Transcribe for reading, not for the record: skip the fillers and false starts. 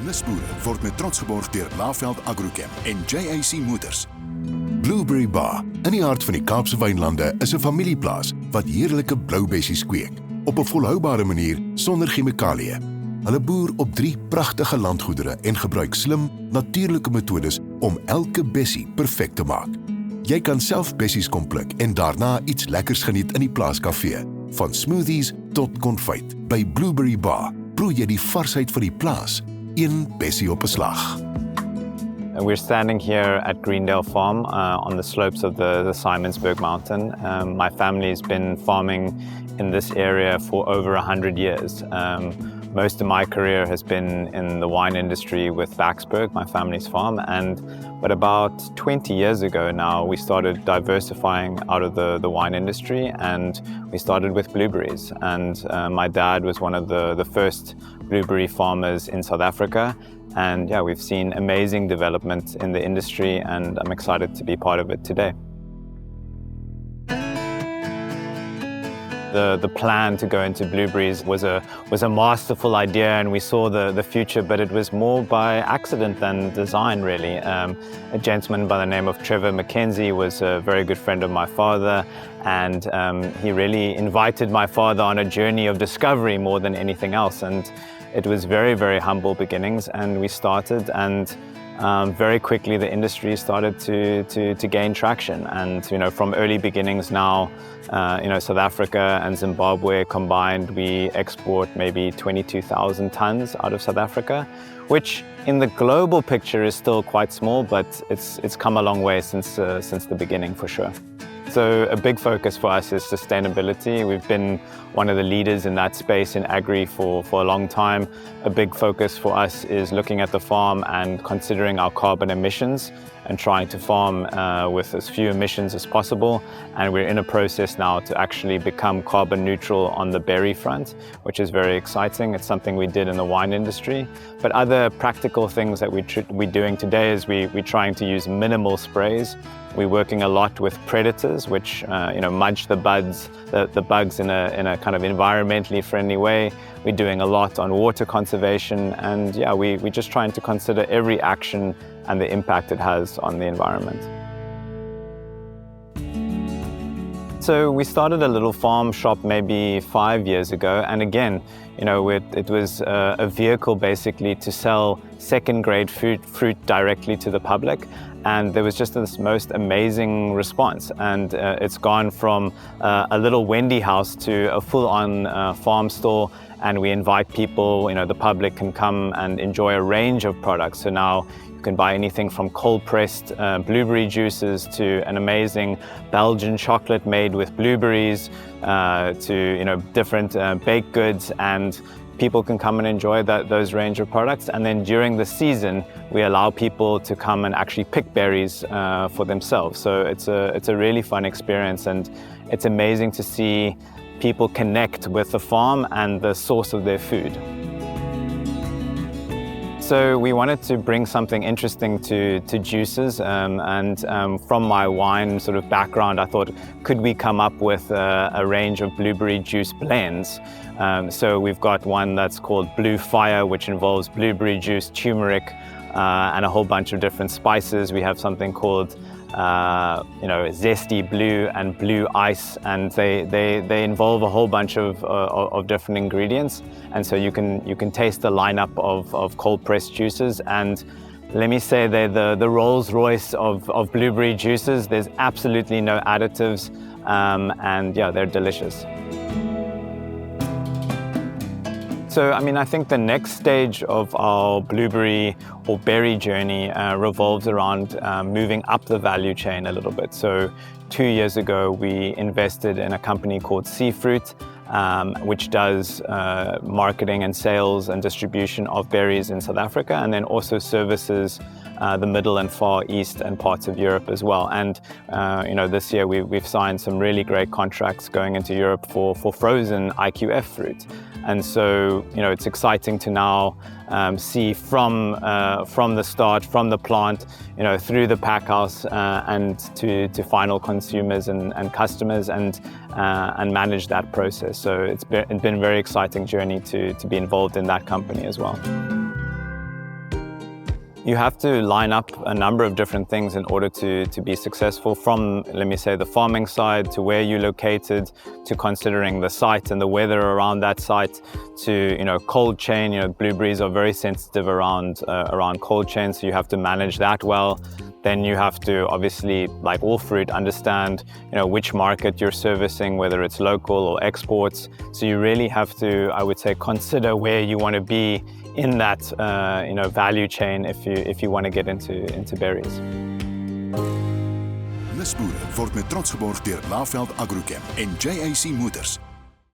Nisboere word met trots geborg deur Laveld Agrochem en JAC Motors. Blueberry Bar, in die hart van die Kaapse Wynlande, is 'n familieplaas wat heerlike bloubessies kweek op 'n volhoubare manier sonder chemikalieë. Hulle boer op 3 pragtige landgoedere en gebruik slim, natuurlike metodes om elke bessie perfek te maak. Jy kan self bessies kom pluk en daarna iets lekkers geniet in die plaaskafee. Van smoothies tot konfyt. By Blueberry Bar proe jy die varsheid van die plaas. Een bessie op 'n slag. We're standing here at Greendale Farm on the slopes of the Simonsberg Mountain. My family has been farming in this area for over 100 years. Most of my career has been in the wine industry with Vaxburg, my family's farm, but about 20 years ago now we started diversifying out of the wine industry, and we started with blueberries. And my dad was one of the first blueberry farmers in South Africa, and yeah, we've seen amazing development in the industry, and I'm excited to be part of it today. The plan to go into blueberries was a masterful idea, and we saw the future, but it was more by accident than design, really. A gentleman by the name of Trevor Mackenzie was a very good friend of my father, and he really invited my father on a journey of discovery more than anything else. And it was very, very humble beginnings, and we started, and very quickly the industry started to gain traction. And from early beginnings now, South Africa and Zimbabwe combined, we export maybe 22,000 tons out of South Africa, which in the global picture is still quite small, but it's come a long way since the beginning, for sure. So a big focus for us is sustainability. We've been one of the leaders in that space in agri for a long time. A big focus for us is looking at the farm and considering our carbon emissions and trying to farm with as few emissions as possible. And we're in a process now to actually become carbon neutral on the berry front, which is very exciting. It's something we did in the wine industry. But other practical things that we're doing today is we're trying to use minimal sprays. We're working a lot with predators, which munch the bugs in a kind of environmentally friendly way. We're doing a lot on water conservation, and yeah, we're just trying to consider every action and the impact it has on the environment. So we started a little farm shop maybe 5 years ago, and again, it was a vehicle basically to sell second-grade fruit directly to the public. And there was just this most amazing response. And it's gone from a little Wendy house to a full-on farm store. And we invite people, the public can come and enjoy a range of products. So now you can buy anything from cold-pressed blueberry juices to an amazing Belgian chocolate made with blueberries to different baked goods, and people can come and enjoy those range of products. And then during the season, we allow people to come and actually pick berries for themselves. So it's a really fun experience, and it's amazing to see people connect with the farm and the source of their food. So we wanted to bring something interesting to juices, and from my wine sort of background, I thought, could we come up with a range of blueberry juice blends? So we've got one that's called Blue Fire, which involves blueberry juice, turmeric, and a whole bunch of different spices. We have something called Zesty Blue and Blue Ice, and they involve a whole bunch of different ingredients. And so you can taste the lineup of cold pressed juices, and let me say they're the Rolls Royce of blueberry juices. There's absolutely no additives, and yeah, they're delicious. So, I think the next stage of our blueberry or berry journey revolves around moving up the value chain a little bit. So 2 years ago, we invested in a company called Seafruit, which does marketing and sales and distribution of berries in South Africa, and then also services the Middle and Far East and parts of Europe as well. And this year we've signed some really great contracts going into Europe for frozen IQF fruit. And so it's exciting to now see from the start, from the plant, through the pack house and to final consumers and customers, and manage that process. So it's been a very exciting journey to be involved in that company as well. You have to line up a number of different things in order to be successful, from, let me say, the farming side to where you're located, to considering the site and the weather around that site, to cold chain. Blueberries are very sensitive around cold chain, so you have to manage that well. Then you have to, obviously, like all fruit, understand which market you're servicing, whether it's local or exports. So you really have to, I would say, consider where you want to be in that value chain if you want to get into berries. Nisboere word met trots geborg deur Laveld Agrochem en JAC Motors.